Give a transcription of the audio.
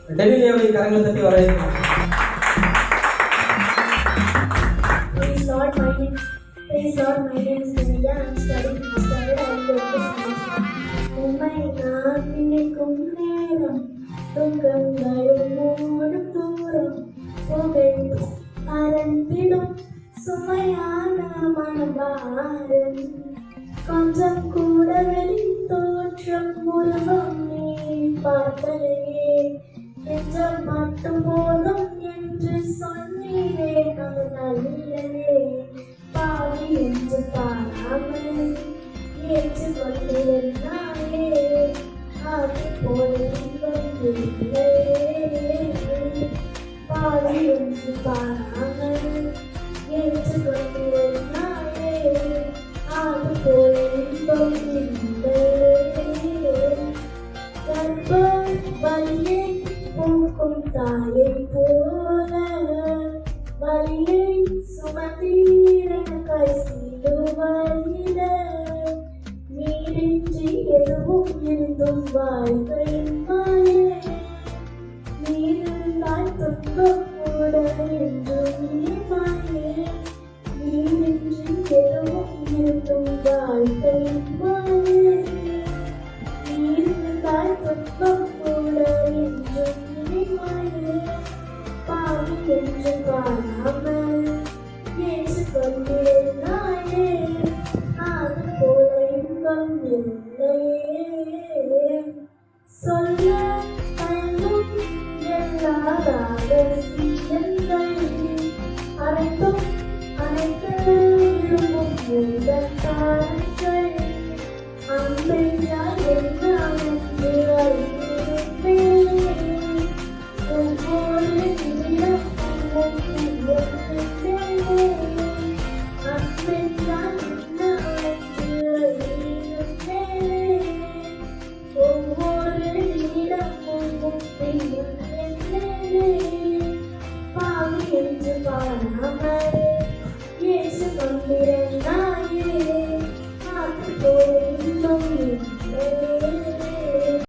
டெலிலியாவை கரங்களை தட்டி வரவேற்கலாம். Praise Lord, my name is Delia. I'm studying master. I'm going to science. உம்மை நான் நினைக்கும் நேரம் துக்கங்களும் மூடும் தூரம் புகை பறந்திடும் சுமையான மனபாரம் கொஞ்சம் கூட வெளி தோற்றம் உருவம் நீ பார்ப்பதையே நெஞ்சம் மட்டும் போதும் என்று சொன்னீரே அது நல்லதே பாவி என்று பாராமல் ஏற்றுக்கொண்டிருந்தாயே அது போல இல்லை பாவி என்று பாராமல் ஏற்றுக்கொண்டிருந்தாயே அது போல இன்பம் இல்லை கர்ப்பம் வலியை பூக்கும் தாயை போல வலியை சுமந்தீரக்காய் சிலுவையில நீரின்றி எதுவும் இருந்தும் வாழ்க்கையின் மாயே நீரிருந்தால் துன்பம் கூட என்றும் மாயே நீரின்றி எதுவும் இருந்தும் வாழ்க்கையின் மாயே நீரிருந்தால் துன்பம் கூட என்றும் மாயே பாவி என்று பாராமல் ஏற்றுக்கொண்டிருந்தாயே அது போல இன்பம் இல்லையே சொல்ல தயங்கும் எல்லா ரகசியங்கள் அனைத்தும் அனைத்து விரும்பும் முதல் காரணங்கள் அன்பென்றால் என்ன என்று அறிந்திருப்பேன் ஒவ்வொரு நிமிடமும் அன்பென்றால் என்ன என்று அறிந்திருப்பேன் ஒவ்வொரு நிமிடமும் பாவி என்று பாராமல் ஏற்றுக்கொண்டிருந்தாயே